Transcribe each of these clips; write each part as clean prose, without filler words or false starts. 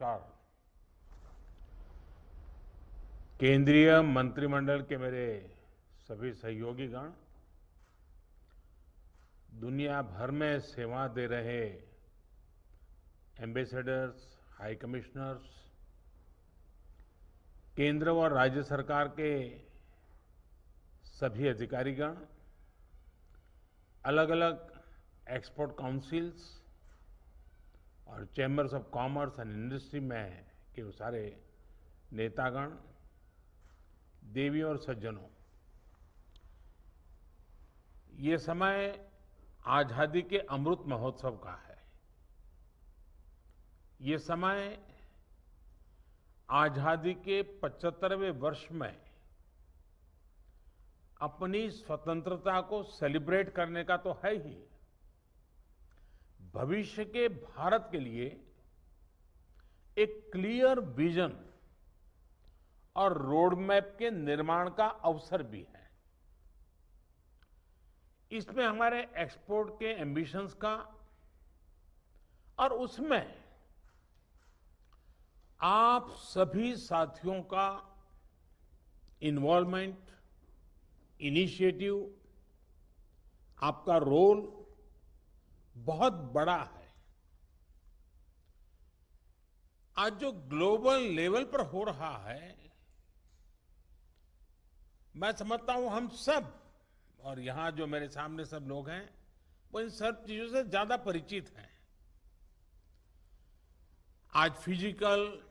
नमस्कार। केंद्रीय मंत्रिमंडल के मेरे सभी सहयोगीगण, दुनिया भर में सेवा दे रहे एम्बेसडर्स, हाई कमिश्नर्स, केंद्र और राज्य सरकार के सभी अधिकारीगण, अलग-अलग एक्सपोर्ट काउंसिल्स और chambers of commerce and industry में के वो सारे नेतागण, देवी और सज्जनों, ये समय आजादी के अमृत महोत्सव का है। ये समय आजादी के 75वें वर्ष में अपनी स्वतंत्रता को सेलिब्रेट करने का तो है ही, भविष्य के भारत के लिए एक क्लियर विजन और रोड मैप के निर्माण का अवसर भी है। इसमें हमारे एक्सपोर्ट के एम्बिशंस का और उसमें आप सभी साथियों का इन्वॉल्वमेंट, इनिशिएटिव, आपका रोल बहुत बड़ा है। आज जो ग्लोबल लेवल पर हो रहा है, मैं समझता हूं हम सब, और यहां जो मेरे सामने सब लोग हैं, वो इन सब चीजों से ज्यादा परिचित हैं। आज फिजिकल,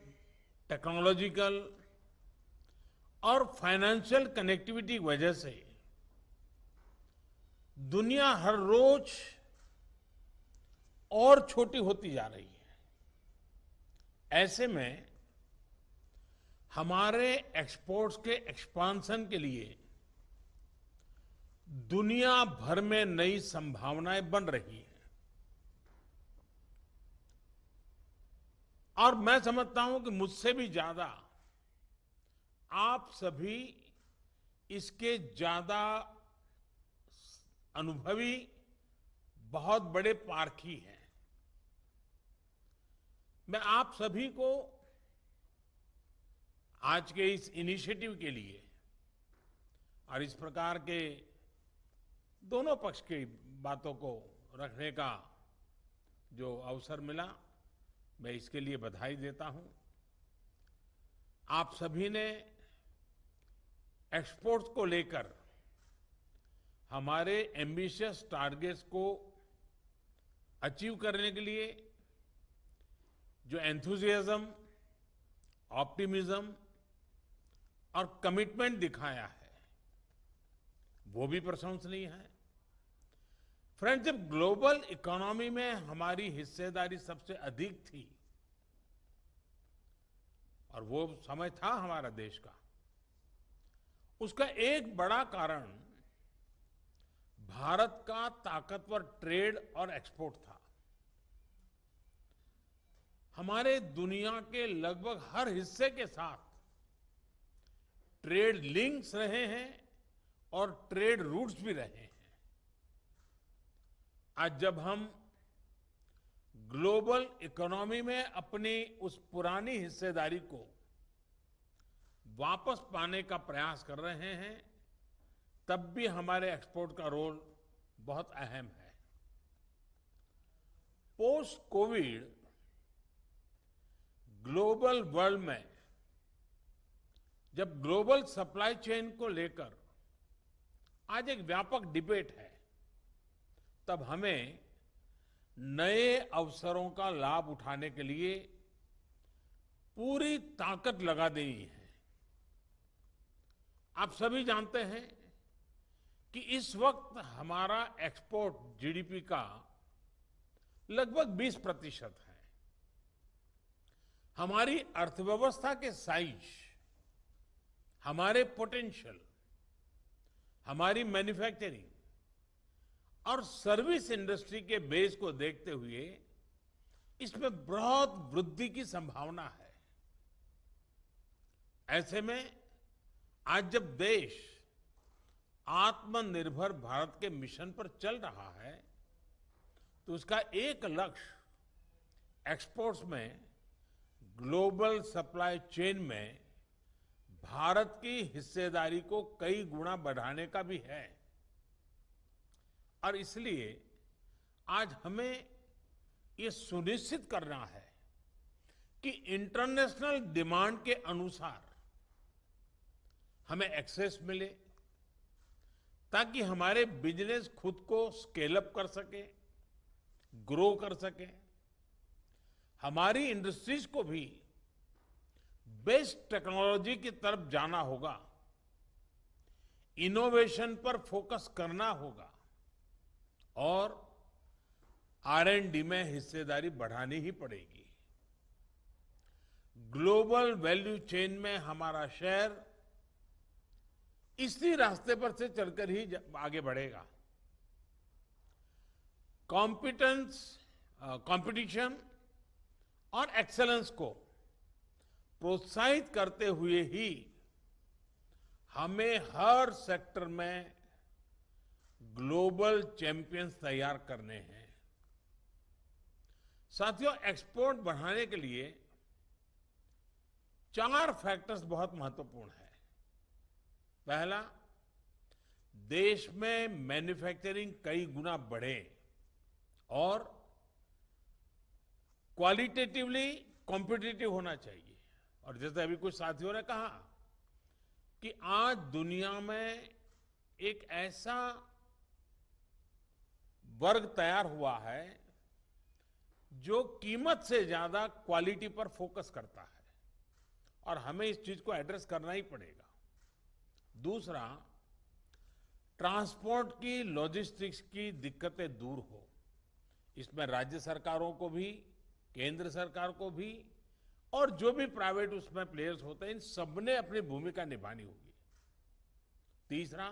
टेक्नोलॉजिकल और फाइनेंशियल कनेक्टिविटी की वजह से दुनिया हर रोज और छोटी होती जा रही है। ऐसे में हमारे एक्सपोर्ट्स के एक्सपांशन के लिए दुनिया भर में नई संभावनाएं बन रही हैं। और मैं समझता हूं कि मुझसे भी ज्यादा आप सभी इसके ज्यादा अनुभवी बहुत बड़े पारखी हैं। मैं आप सभी को आज के इस इनिशिएटिव के लिए और इस प्रकार के दोनों पक्ष की बातों को रखने का जो अवसर मिला, मैं इसके लिए बधाई देता हूं। आप सभी ने एक्सपोर्ट्स को लेकर हमारे एम्बिशियस टारगेट्स को अचीव करने के लिए जो एंथुसियाज्म, ऑप्टिमिज्म और कमिटमेंट दिखाया है, वो भी प्रशंसनीय है। फ्रेंड्स, जब ग्लोबल इकोनॉमी में हमारी हिस्सेदारी सबसे अधिक थी, और वो समय था हमारा देश का, उसका एक बड़ा कारण भारत का ताकतवर ट्रेड और एक्सपोर्ट था। हमारे दुनिया के लगभग हर हिस्से के साथ ट्रेड लिंक्स रहे हैं और ट्रेड रूट्स भी रहे हैं। आज जब हम ग्लोबल इकोनॉमी में अपनी उस पुरानी हिस्सेदारी को वापस पाने का प्रयास कर रहे हैं, तब भी हमारे एक्सपोर्ट का रोल बहुत अहम है। पोस्ट कोविड ग्लोबल वर्ल्ड में जब ग्लोबल सप्लाई चेन को लेकर आज एक व्यापक डिबेट है, तब हमें नए अवसरों का लाभ उठाने के लिए पूरी ताकत लगा देनी है। आप सभी जानते हैं कि इस वक्त हमारा एक्सपोर्ट जीडीपी का लगभग 20% है। हमारी अर्थव्यवस्था के साइज, हमारे पोटेंशियल, हमारी मैन्युफैक्चरिंग और सर्विस इंडस्ट्री के बेस को देखते हुए इसमें बहुत वृद्धि की संभावना है। ऐसे में आज जब देश आत्मनिर्भर भारत के मिशन पर चल रहा है, तो उसका एक लक्ष्य एक्सपोर्ट्स में ग्लोबल सप्लाई चेन में भारत की हिस्सेदारी को कई गुना बढ़ाने का भी है और इसलिए आज हमें ये सुनिश्चित करना है कि इंटरनेशनल डिमांड के अनुसार हमें एक्सेस मिले ताकि हमारे बिजनेस खुद को स्केल अप कर सके, ग्रो कर सके। हमारी इंडस्ट्रीज को भी बेस्ट टेक्नोलॉजी की तरफ जाना होगा, इनोवेशन पर फोकस करना होगा और R&D में हिस्सेदारी बढ़ानी ही पड़ेगी। ग्लोबल वैल्यू चेन में हमारा शेयर इसी रास्ते पर से चलकर ही आगे बढ़ेगा। कंपटीशन और एक्सेलेंस को प्रोत्साहित करते हुए ही हमें हर सेक्टर में ग्लोबल चैंपियंस तैयार करने हैं। साथियों, एक्सपोर्ट बढ़ाने के लिए 4 फैक्टर्स बहुत महत्वपूर्ण है। पहला, देश में मैन्युफैक्चरिंग कई गुना बढ़े और क्वालिटेटिवली कॉम्पिटिटिव होना चाहिए। और जैसे अभी कुछ साथियों ने कहा कि आज दुनिया में एक ऐसा वर्ग तैयार हुआ है जो कीमत से ज्यादा क्वालिटी पर फोकस करता है और हमें इस चीज को एड्रेस करना ही पड़ेगा। दूसरा, ट्रांसपोर्ट की, लॉजिस्टिक्स की दिक्कतें दूर हो। इसमें राज्य सरकारों को भी, केंद्र सरकार को भी और जो भी प्राइवेट उसमें प्लेयर्स होते हैं, इन सबने अपनी भूमिका निभानी होगी। तीसरा,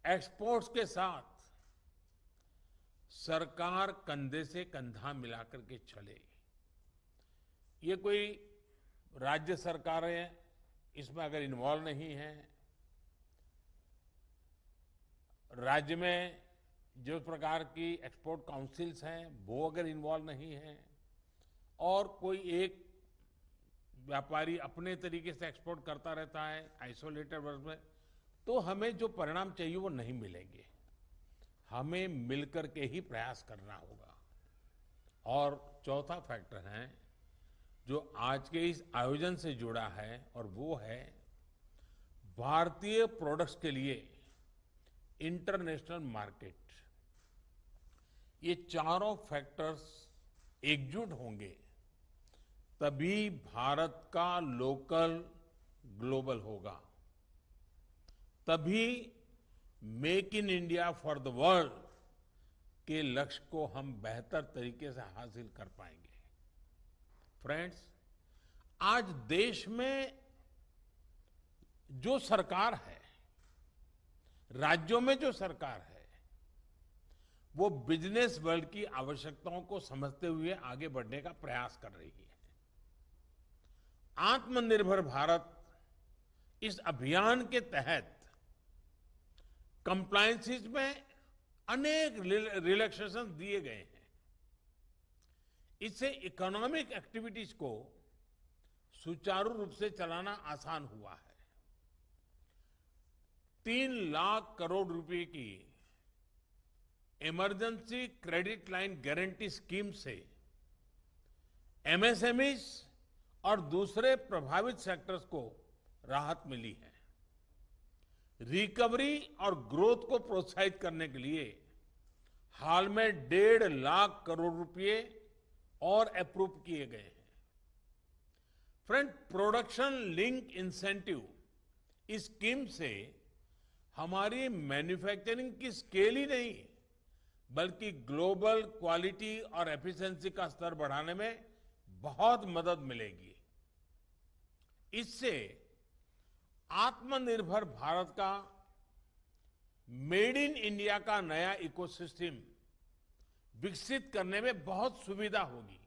एक्सपोर्ट्स के साथ सरकार कंधे से कंधा मिलाकर के चले। ये कोई राज्य सरकारें इसमें अगर इन्वॉल्व नहीं है, राज्य में जो प्रकार की एक्सपोर्ट काउंसिल्स हैं वो अगर इन्वॉल्व नहीं है और कोई एक व्यापारी अपने तरीके से एक्सपोर्ट करता रहता है आइसोलेटेड वर्ग में, तो हमें जो परिणाम चाहिए वो नहीं मिलेंगे। हमें मिलकर के ही प्रयास करना होगा। और चौथा फैक्टर है जो आज के इस आयोजन से जुड़ा है और वो है भारतीय प्रोडक्ट्स के लिए इंटरनेशनल मार्केट। ये चारों फैक्टर्स एकजुट होंगे तभी भारत का लोकल ग्लोबल होगा, तभी make in India for the world के लक्ष्य को हम बेहतर तरीके से हासिल कर पाएंगे। फ्रेंड्स, आज देश में जो सरकार है, राज्यों में जो सरकार है, वो बिजनेस वर्ल्ड की आवश्यकताओं को समझते हुए आगे बढ़ने का प्रयास कर रही है। आत्मनिर्भर भारत इस अभियान के तहत कंप्लायंसेस में अनेक रिलैक्सेशन दिए गए हैं। इससे इकोनॉमिक एक्टिविटीज को सुचारू रूप से चलाना आसान हुआ है। 3 लाख करोड़ रुपए की emergency credit line guarantee scheme से एमएसएमईज और दूसरे प्रभावित सेक्टर्स को राहत मिली है। रिकवरी और ग्रोथ को प्रोत्साहित करने के लिए हाल में 1.5 लाख करोड़ रुपए और अप्रूव किए गए हैं। फ्रेंड, प्रोडक्शन लिंक इंसेंटिव इस स्कीम से हमारी मैन्युफैक्चरिंग की स्केल ही नहीं बल्कि ग्लोबल क्वालिटी और एफिशिएंसी का स्तर बढ़ाने में बहुत मदद मिलेगी। इससे आत्मनिर्भर भारत का, मेड इन इंडिया का नया इकोसिस्टम विकसित करने में बहुत सुविधा होगी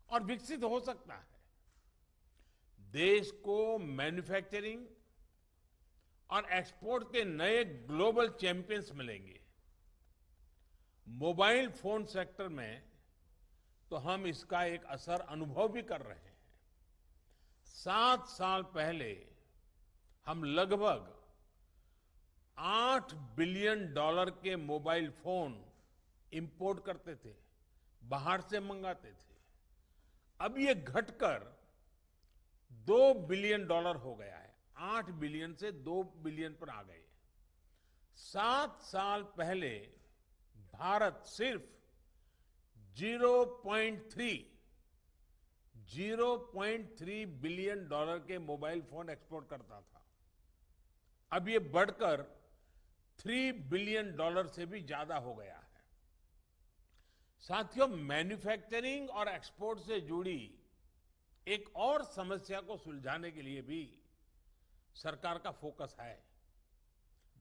और विकसित हो सकता है। देश को मैन्युफैक्चरिंग और एक्सपोर्ट के नए ग्लोबल चैंपियंस मिलेंगे। मोबाइल फोन सेक्टर में तो हम इसका एक असर अनुभव भी कर रहे हैं। 7 साल पहले हम लगभग $8 बिलियन के मोबाइल फोन इंपोर्ट करते थे, बाहर से मंगाते थे। अब ये घटकर $2 बिलियन हो गया है। 8 बिलियन से 2 बिलियन पर आ गए। 7 साल पहले भारत सिर्फ 0.3 बिलियन डॉलर के मोबाइल फोन एक्सपोर्ट करता था। अब ये बढ़कर $3 बिलियन से भी ज्यादा हो गया है। साथियों, मैन्युफैक्चरिंग और एक्सपोर्ट से जुड़ी एक और समस्या को सुलझाने के लिए भी सरकार का फोकस है।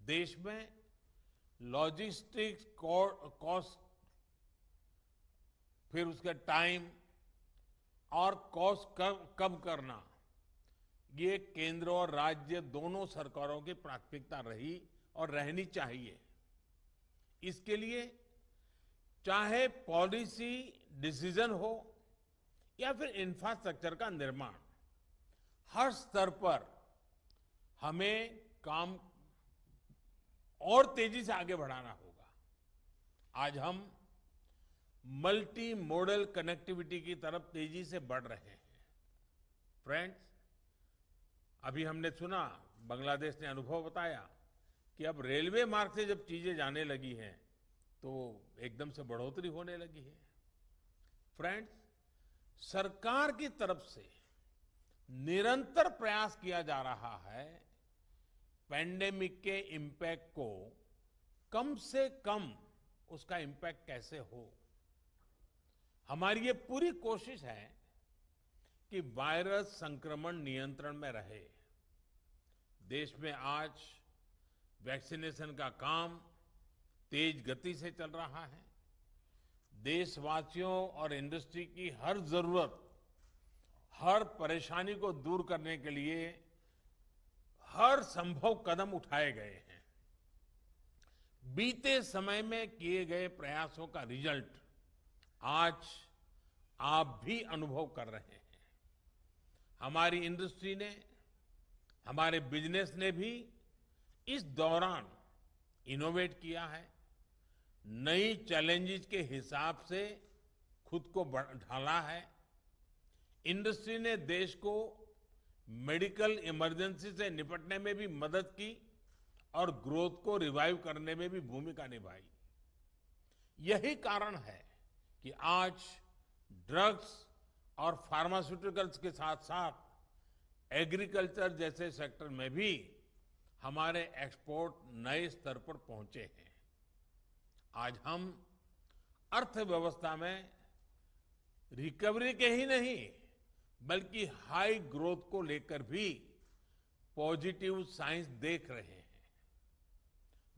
देश में लॉजिस्टिक्स कॉस्ट, फिर उसका टाइम और कॉस्ट कम करना, ये केंद्र और राज्य दोनों सरकारों की प्राथमिकता रही और रहनी चाहिए। इसके लिए चाहे पॉलिसी डिसीजन हो या फिर इंफ्रास्ट्रक्चर का निर्माण, हर स्तर पर हमें काम और तेजी से आगे बढ़ाना होगा। आज हम मल्टी मॉडल कनेक्टिविटी की तरफ तेजी से बढ़ रहे हैं। फ्रेंड्स, अभी हमने सुना, बांग्लादेश ने अनुभव बताया कि अब रेलवे मार्ग से जब चीजें जाने लगी हैं तो एकदम से बढ़ोतरी होने लगी है। फ्रेंड्स, सरकार की तरफ से निरंतर प्रयास किया जा रहा है पैंडेमिक के इम्पैक्ट को कम से कम उसका इम्पैक्ट कैसे हो। हमारी ये पूरी कोशिश है कि वायरस संक्रमण नियंत्रण में रहे। देश में आज वैक्सीनेशन का काम तेज गति से चल रहा है। देशवासियों और इंडस्ट्री की हर जरूरत, हर परेशानी को दूर करने के लिए हर संभव कदम उठाए गए हैं। बीते समय में किए गए प्रयासों का रिजल्ट आज आप भी अनुभव कर रहे हैं। हमारी इंडस्ट्री ने, हमारे बिजनेस ने भी इस दौरान इनोवेट किया है, नई चैलेंजेस के हिसाब से खुद को ढाला है। इंडस्ट्री ने देश को मेडिकल इमरजेंसी से निपटने में भी मदद की और ग्रोथ को रिवाइव करने में भी भूमिका निभाई। यही कारण है कि आज ड्रग्स और फार्मास्यूटिकल्स के साथ साथ एग्रीकल्चर जैसे सेक्टर में भी हमारे एक्सपोर्ट नए स्तर पर पहुंचे हैं। आज हम अर्थव्यवस्था में रिकवरी के ही नहीं बल्कि हाई ग्रोथ को लेकर भी पॉजिटिव साइंस देख रहे हैं।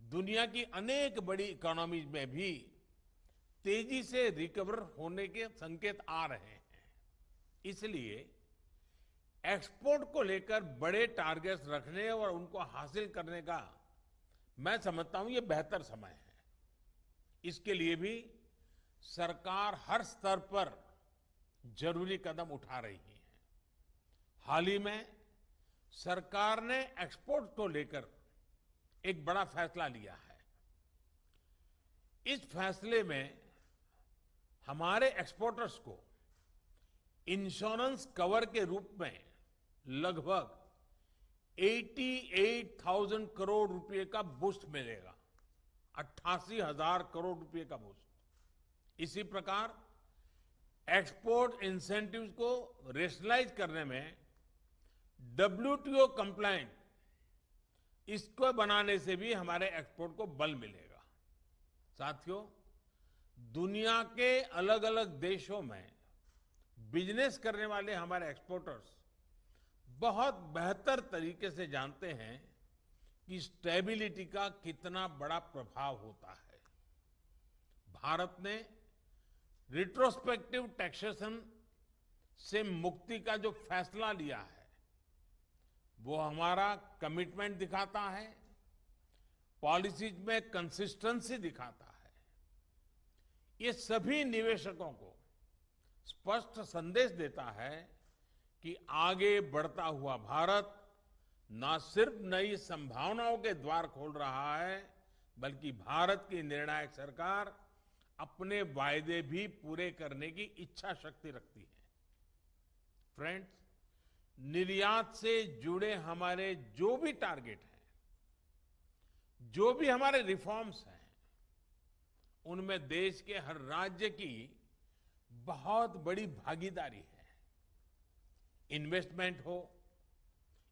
दुनिया की अनेक बड़ी इकोनॉमीज में भी तेजी से रिकवर होने के संकेत आ रहे हैं। इसलिए एक्सपोर्ट को लेकर बड़े टारगेट्स रखने और उनको हासिल करने का मैं समझता हूं ये बेहतर समय है। इसके लिए भी सरकार हर स्तर पर जरूरी कदम उठा रही है। हाल ही में सरकार ने एक्सपोर्ट को लेकर एक बड़ा फैसला लिया है। इस फैसले में हमारे एक्सपोर्टर्स को इंश्योरेंस कवर के रूप में लगभग 88,000 करोड़ रुपए का बूस्ट मिलेगा। 88,000 करोड़ रुपए का बूस्ट। इसी प्रकार एक्सपोर्ट इंसेंटिव्स को रेशनलाइज करने में WTO कंप्लायंट इसको बनाने से भी हमारे एक्सपोर्ट को बल मिलेगा। साथियों, दुनिया के अलग अलग देशों में बिजनेस करने वाले हमारे एक्सपोर्टर्स बहुत बेहतर तरीके से जानते हैं कि स्टेबिलिटी का कितना बड़ा प्रभाव होता है। भारत ने रिट्रोस्पेक्टिव टैक्सेशन से मुक्ति का जो फैसला लिया है वो हमारा कमिटमेंट दिखाता है, पॉलिसीज में कंसिस्टेंसी दिखाता है। ये सभी निवेशकों को स्पष्ट संदेश देता है कि आगे बढ़ता हुआ भारत न सिर्फ नई संभावनाओं के द्वार खोल रहा है, बल्कि भारत की निर्णायक सरकार अपने वायदे भी पूरे करने की इच्छा शक्ति रखती है। फ्रेंड्स, निर्यात से जुड़े हमारे जो भी टारगेट हैं, जो भी हमारे रिफॉर्म्स हैं, उनमें देश के हर राज्य की बहुत बड़ी भागीदारी है। इन्वेस्टमेंट हो,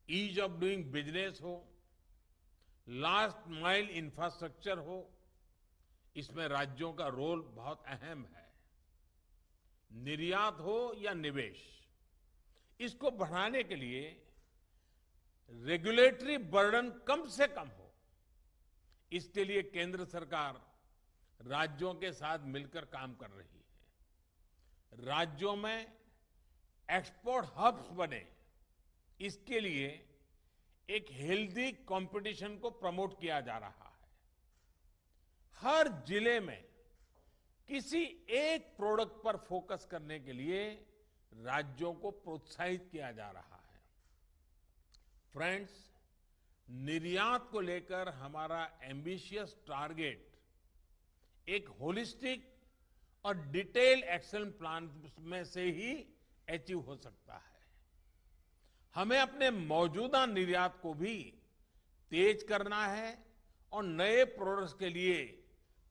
ईज ऑफ डूइंग बिजनेस हो, लास्ट माइल इंफ्रास्ट्रक्चर हो, इसमें राज्यों का रोल बहुत अहम है। निर्यात हो या निवेश, इसको बढ़ाने के लिए रेगुलेटरी बर्डन कम से कम हो, इसके लिए केंद्र सरकार राज्यों के साथ मिलकर काम कर रही है। राज्यों में एक्सपोर्ट हब्स बने, इसके लिए एक हेल्दी कंपटीशन को प्रमोट किया जा रहा है। हर जिले में किसी एक प्रोडक्ट पर फोकस करने के लिए राज्यों को प्रोत्साहित किया जा रहा है। फ्रेंड्स, निर्यात को लेकर हमारा एम्बिशियस टारगेट एक होलिस्टिक और डिटेल एक्शन प्लान में से ही अचीव हो सकता है। हमें अपने मौजूदा निर्यात को भी तेज करना है और नए प्रोडक्ट्स के लिए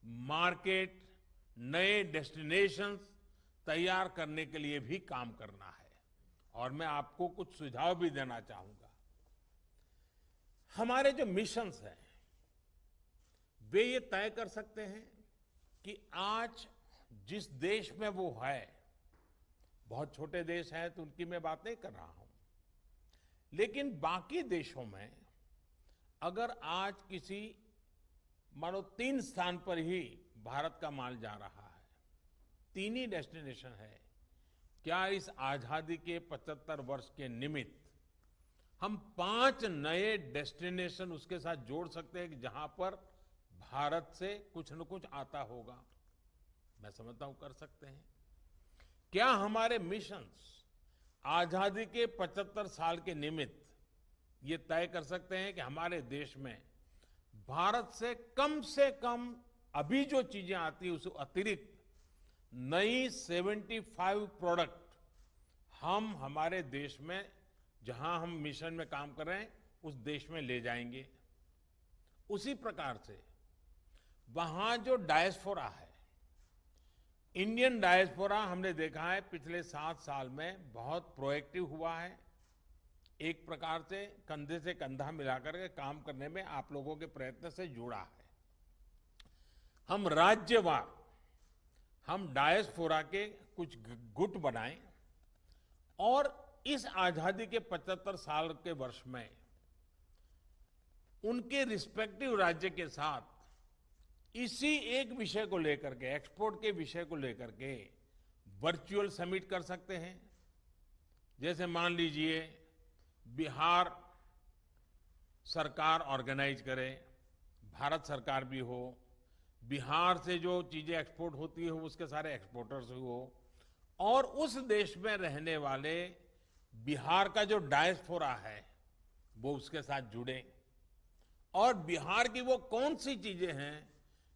मार्केट, नए डेस्टिनेशंस तैयार करने के लिए भी काम करना है। और मैं आपको कुछ सुझाव भी देना चाहूंगा। हमारे जो मिशंस हैं, वे ये तय कर सकते हैं कि आज जिस देश में वो है, बहुत छोटे देश हैं तो उनकी मैं बात नहीं कर रहा हूं, लेकिन बाकी देशों में अगर आज किसी मानो 3 स्थान पर ही भारत का माल जा रहा है, 3 ही डेस्टिनेशन है, क्या इस आजादी के 75 वर्ष के निमित्त हम 5 नए डेस्टिनेशन उसके साथ जोड़ सकते हैं कि जहां पर भारत से कुछ न कुछ आता होगा? मैं समझता हूं कर सकते हैं। क्या हमारे मिशंस आजादी के 75 साल के निमित्त ये तय कर सकते हैं कि हमारे देश में भारत से कम अभी जो चीजें आती है उससे अतिरिक्त नई 75 प्रोडक्ट हम हमारे देश में, जहां हम मिशन में काम कर रहे हैं, उस देश में ले जाएंगे? उसी प्रकार से वहां जो डायस्पोरा है, इंडियन डायस्पोरा, हमने देखा है पिछले 7 साल में बहुत प्रोएक्टिव हुआ है। एक प्रकार से कंधे से कंधा मिलाकर के काम करने में आप लोगों के प्रयत्न से जुड़ा है। हम राज्यवार, हम डायस्पोरा के कुछ गुट बनाएं और इस आजादी के 75 साल के वर्ष में उनके रिस्पेक्टिव राज्य के साथ इसी एक विषय को लेकर के, एक्सपोर्ट के विषय को लेकर के वर्चुअल समिट कर सकते हैं। जैसे मान लीजिए बिहार सरकार ऑर्गेनाइज करे, भारत सरकार भी हो, बिहार से जो चीजें एक्सपोर्ट होती है उसके सारे एक्सपोर्टर्स हो, और उस देश में रहने वाले बिहार का जो डायस्पोरा है वो उसके साथ जुड़े, और बिहार की वो कौन सी चीजें हैं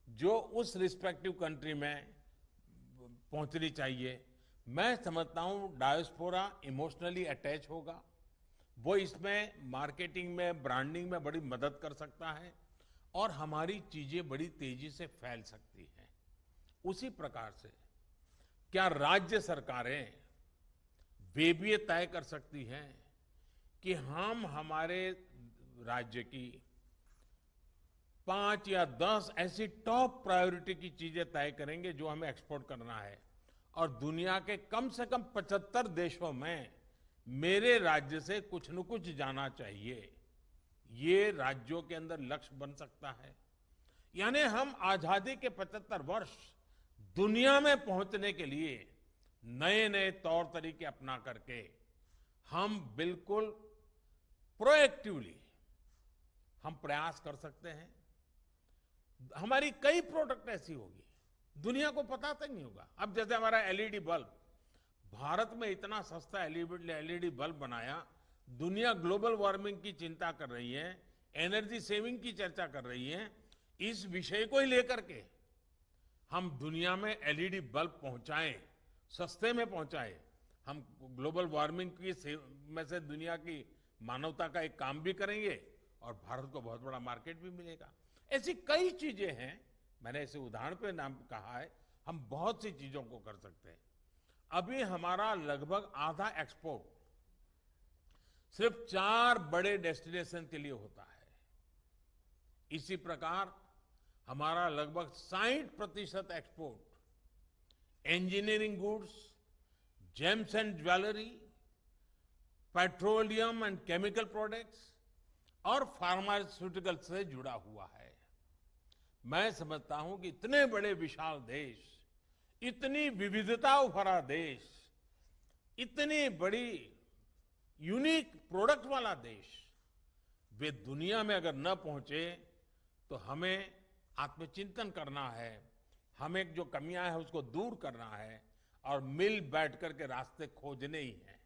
जो उस रिस्पेक्टिव कंट्री में पहुंचनी चाहिए। मैं समझता हूं डायस्पोरा इमोशनली अटैच होगा, वो इसमें मार्केटिंग में, ब्रांडिंग में बड़ी मदद कर सकता है और हमारी चीजें बड़ी तेजी से फैल सकती हैं। उसी प्रकार से क्या राज्य सरकारें वे भी ये तय कर सकती हैं कि हम हमारे राज्य की 5 या 10 ऐसी टॉप प्रायोरिटी की चीजें तय करेंगे जो हमें एक्सपोर्ट करना है, और दुनिया के कम से कम 75 देशों में मेरे राज्य से कुछ न कुछ जाना चाहिए। ये राज्यों के अंदर लक्ष्य बन सकता है। यानी हम आजादी के 75 वर्ष दुनिया में पहुंचने के लिए नए नए तौर तरीके अपना करके हम बिल्कुल प्रोएक्टिवली हम प्रयास कर सकते हैं। हमारी कई प्रोडक्ट ऐसी होगी दुनिया को पता तक नहीं होगा। अब जैसे हमारा एलईडी बल्ब भारत में इतना सस्ता एलईडी बल्ब बनाया, दुनिया ग्लोबल वार्मिंग की चिंता कर रही है, एनर्जी सेविंग की चर्चा कर रही है। इस विषय को ही लेकर के हम दुनिया में एलईडी बल्ब पहुंचाएं, सस्ते में पहुंचाएं। हम ग्लोबल वार्मिंग में से दुनिया की मानवता का एक काम भी करेंगे और भारत को बहुत बड़ा मार्केट भी मिलेगा। ऐसी कई चीजें हैं, मैंने ऐसे उदाहरण पे नाम कहा है, हम बहुत सी चीजों को कर सकते हैं। अभी हमारा लगभग आधा एक्सपोर्ट सिर्फ 4 बड़े डेस्टिनेशन के लिए होता है। इसी प्रकार हमारा लगभग 60% export engineering goods, James and jewellery, petroleum and chemical products और फार्मास्यूटिकल से जुड़ा हुआ है। मैं समझता हूं कि इतने बड़े विशाल देश, इतनी विविधताओं भरा देश, इतनी बड़ी यूनिक प्रोडक्ट वाला देश, वे दुनिया में अगर न पहुंचे तो हमें आत्मचिंतन करना है, हमें जो कमियां हैं उसको दूर करना है और मिल बैठ करके रास्ते खोजने ही हैं।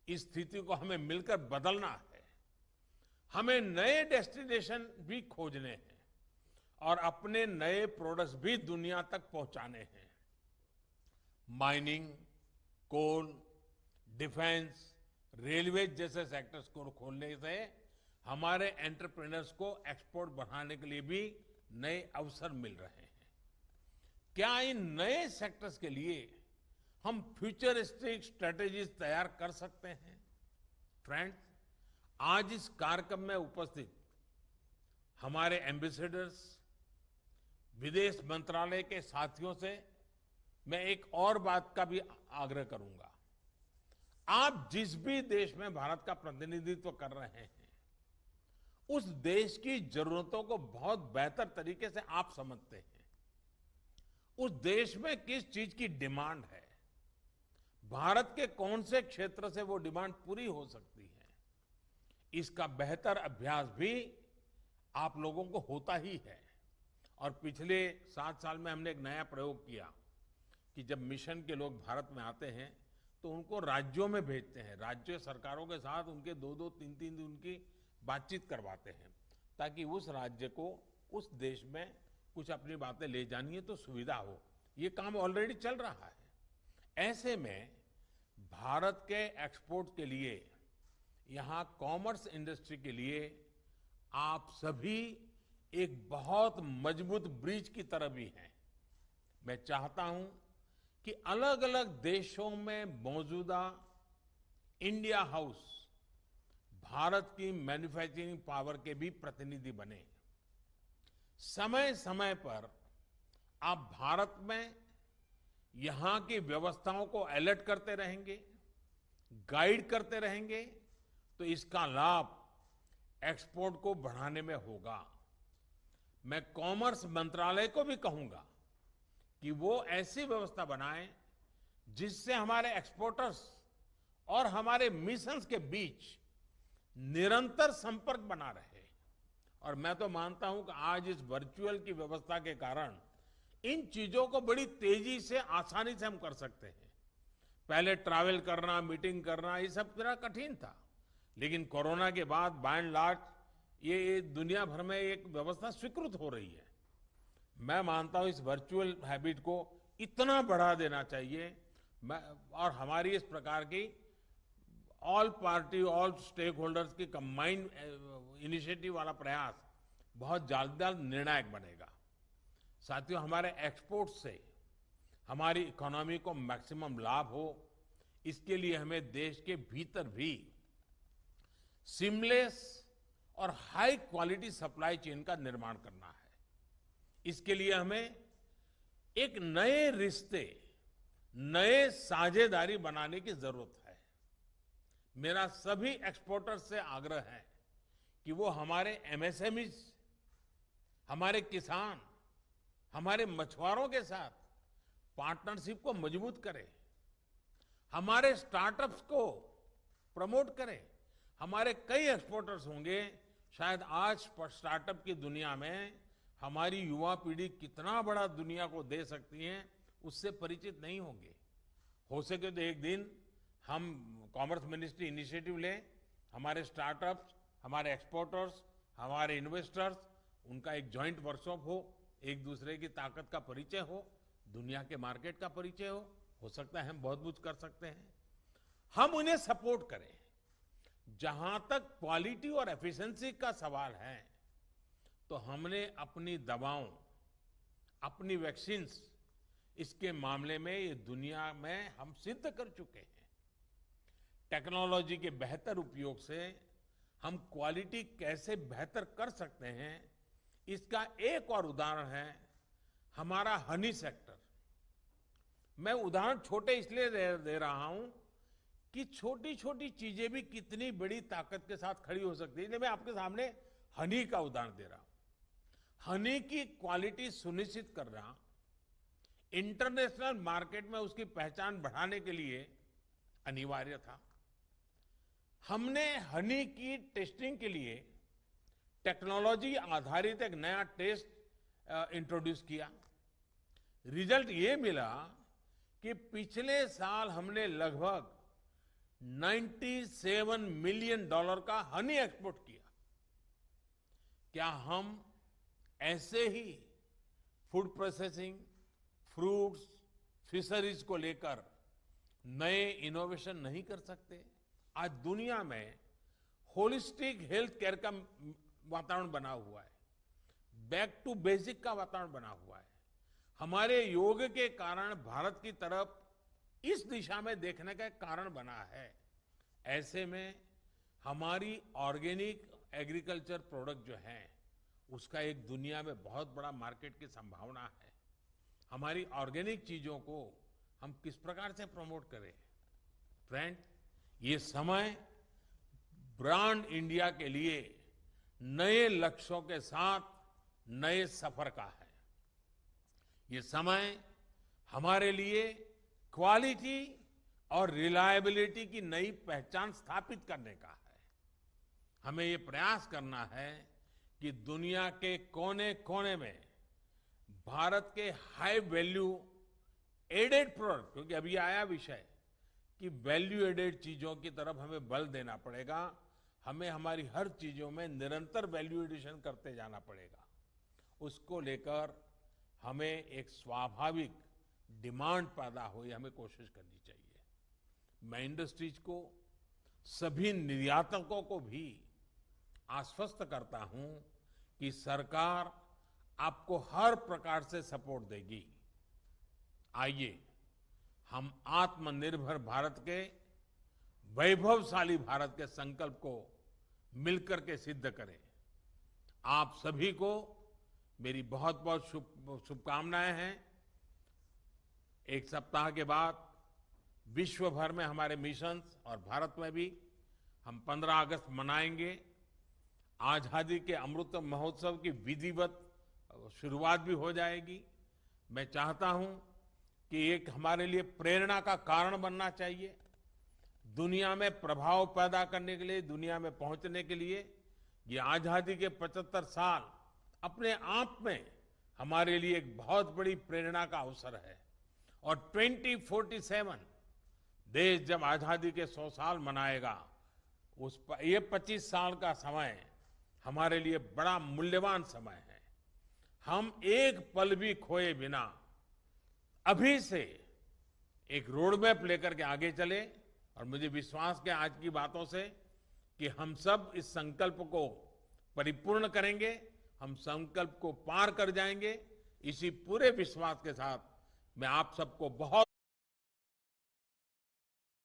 इस स्थिति को हमें मिलकर बदलना है। हमें नए डेस्टिनेशन भी खोजने हैं और अपने नए प्रोडक्ट्स भी दुनिया तक पहुंचाने हैं। माइनिंग, कोल, डिफेंस, रेलवे जैसे सेक्टर्स को खोलने से हमारे एंटरप्रेन्योर्स को एक्सपोर्ट बढ़ाने के लिए भी नए अवसर मिल रहे हैं। क्या इन नए सेक्टर्स के लिए हम फ्यूचरिस्टिक स्ट्रेटेजीज तैयार कर सकते हैं? फ्रेंड्स, आज इस कार्यक्रम में उपस्थित हमारे एम्बेसडर्स, विदेश मंत्रालय के साथियों से मैं एक और बात का भी आग्रह करूंगा। आप जिस भी देश में भारत का प्रतिनिधित्व कर रहे हैं, उस देश की जरूरतों को बहुत बेहतर तरीके से आप समझते हैं। उस देश में किस चीज की डिमांड है, भारत के कौन से क्षेत्र से वो डिमांड पूरी हो सकती है, इसका बेहतर अभ्यास भी आप लोगों को होता ही है। और पिछले 7 साल में हमने एक नया प्रयोग किया कि जब मिशन के लोग भारत में आते हैं तो उनको राज्यों में भेजते हैं, राज्य सरकारों के साथ उनके 2-2, 3-3 दिन उनकी बातचीत करवाते हैं, ताकि उस राज्य को उस देश में कुछ अपनी बातें ले जानी है तो सुविधा हो। ये काम ऑलरेडी चल रहा है। ऐसे में भारत के एक्सपोर्ट के लिए, यहाँ कॉमर्स इंडस्ट्री के लिए आप सभी एक बहुत मजबूत ब्रिज की तरह भी हैं। मैं चाहता हूं कि अलग अलग देशों में मौजूदा इंडिया हाउस भारत की मैन्युफैक्चरिंग पावर के भी प्रतिनिधि बने। समय समय पर आप भारत में यहां की व्यवस्थाओं को अलर्ट करते रहेंगे, गाइड करते रहेंगे, तो इसका लाभ एक्सपोर्ट को बढ़ाने में होगा। मैं कॉमर्स मंत्रालय को भी कहूंगा कि वो ऐसी व्यवस्था बनाए जिससे हमारे एक्सपोर्टर्स और हमारे मिशंस के बीच निरंतर संपर्क बना रहे। और मैं तो मानता हूं कि आज इस वर्चुअल की व्यवस्था के कारण इन चीजों को बड़ी तेजी से, आसानी से हम कर सकते हैं। पहले ट्रैवल करना, मीटिंग करना, ये सब थोड़ा कठिन था, लेकिन कोरोना के बाद बाय एंड लार्ज ये दुनिया भर में एक व्यवस्था स्वीकृत हो रही है। मैं मानता हूं इस वर्चुअल हैबिट को इतना बढ़ा देना चाहिए। और हमारी इस प्रकार की all party, all stakeholders की कंबाइंड इनिशिएटिव वाला प्रयास बहुत ज्यादा निर्णायक बनेगा। साथियों, हमारे एक्सपोर्ट से हमारी इकोनॉमी को मैक्सिमम लाभ हो, इसके लिए हमें देश के भीतर भी सीमलेस और हाई क्वालिटी सप्लाई चेन का निर्माण करना है। इसके लिए हमें एक नए रिश्ते, नए साझेदारी बनाने की जरूरत है। मेरा सभी एक्सपोर्टर्स से आग्रह है कि वो हमारे एमएसएमईज, हमारे किसान, हमारे मछुआरों के साथ पार्टनरशिप को मजबूत करें, हमारे स्टार्टअप्स को प्रमोट करें। हमारे कई एक्सपोर्टर्स होंगे, शायद आज स्टार्टअप की दुनिया में हमारी युवा पीढ़ी कितना बड़ा दुनिया को दे सकती है, उससे परिचित नहीं होंगे। हो सके तो एक दिन हम कॉमर्स मिनिस्ट्री इनिशिएटिव लें, हमारे स्टार्टअप्स, हमारे एक्सपोर्टर्स, हमारे इन्वेस्टर्स, उनका एक जॉइंट वर्कशॉप हो, एक दूसरे की ताकत का परिचय हो, दुनिया के मार्केट का परिचय हो सकता है हम बहुत कुछ कर सकते हैं। हम उन्हें सपोर्ट करें। जहां तक क्वालिटी और एफिशिएंसी का सवाल है, तो हमने अपनी दवाओं, अपनी वैक्सीन्स, इसके मामले में ये दुनिया में हम सिद्ध कर चुके हैं। टेक्नोलॉजी के बेहतर उपयोग से हम क्वालिटी कैसे बेहतर कर सकते हैं, इसका एक और उदाहरण है हमारा हनी सेक्टर। मैं उदाहरण छोटे इसलिए दे रहा हूं कि छोटी छोटी चीजें भी कितनी बड़ी ताकत के साथ खड़ी हो सकती है। मैं आपके सामने हनी का उदाहरण दे रहा हूं। हनी की क्वालिटी सुनिश्चित करना, इंटरनेशनल मार्केट में उसकी पहचान बढ़ाने के लिए अनिवार्य था। हमने हनी की टेस्टिंग के लिए टेक्नोलॉजी आधारित एक नया टेस्ट इंट्रोड्यूस किया। रिजल्ट ये मिला कि पिछले साल हमने लगभग $97 मिलियन का हनी एक्सपोर्ट किया। क्या हम ऐसे ही फूड प्रोसेसिंग, फ्रूट्स, फिशरीज को लेकर नए इनोवेशन नहीं कर सकते? आज दुनिया में होलिस्टिक हेल्थ केयर का वातावरण बना हुआ है, बैक टू बेसिक का वातावरण बना हुआ है। हमारे योग के कारण भारत की तरफ इस दिशा में देखने का एक कारण बना है। ऐसे में हमारी ऑर्गेनिक एग्रीकल्चर प्रोडक्ट जो है, उसका एक दुनिया में बहुत बड़ा मार्केट की संभावना है। हमारी ऑर्गेनिक चीजों को हम किस प्रकार से प्रमोट करें? फ्रेंड, ये समय ब्रांड इंडिया के लिए नए लक्ष्यों के साथ नए सफर का है। ये समय हमारे लिए क्वालिटी और रिलायबिलिटी की नई पहचान स्थापित करने का है। हमें ये प्रयास करना है कि दुनिया के कोने कोने में भारत के हाई वैल्यू एडेड प्रोडक्ट, क्योंकि अभी आया विषय कि वैल्यू एडेड चीजों की तरफ हमें बल देना पड़ेगा। हमें हमारी हर चीजों में निरंतर वैल्यू एडिशन करते जाना पड़ेगा। उसको लेकर हमें एक स्वाभाविक डिमांड पैदा हो, ये हमें कोशिश करनी चाहिए। मैं इंडस्ट्रीज को, सभी निर्यातकों को भी आश्वस्त करता हूं कि सरकार आपको हर प्रकार से सपोर्ट देगी। आइए हम आत्मनिर्भर भारत के, वैभवशाली भारत के संकल्प को मिलकर के सिद्ध करें। आप सभी को मेरी बहुत बहुत शुभकामनाएं हैं। एक सप्ताह के बाद विश्व भर में हमारे मिशंस और भारत में भी हम 15 अगस्त मनाएंगे। आजादी के अमृत महोत्सव की विधिवत शुरुआत भी हो जाएगी। मैं चाहता हूं कि एक हमारे लिए प्रेरणा का कारण बनना चाहिए। दुनिया में प्रभाव पैदा करने के लिए, दुनिया में पहुंचने के लिए ये आजादी के 75 साल अपने आप में हमारे लिए एक बहुत बड़ी प्रेरणा का अवसर है। और 2047 देश जब आजादी के 100 साल मनाएगा, ये 25 साल का समय हमारे लिए बड़ा मूल्यवान समय है। हम एक पल भी खोए बिना अभी से एक रोड मैप लेकर के आगे चले। और मुझे विश्वास है आज की बातों से कि हम सब इस संकल्प को परिपूर्ण करेंगे, हम संकल्प को पार कर जाएंगे। इसी पूरे विश्वास के साथ मैं आप सबको बहुत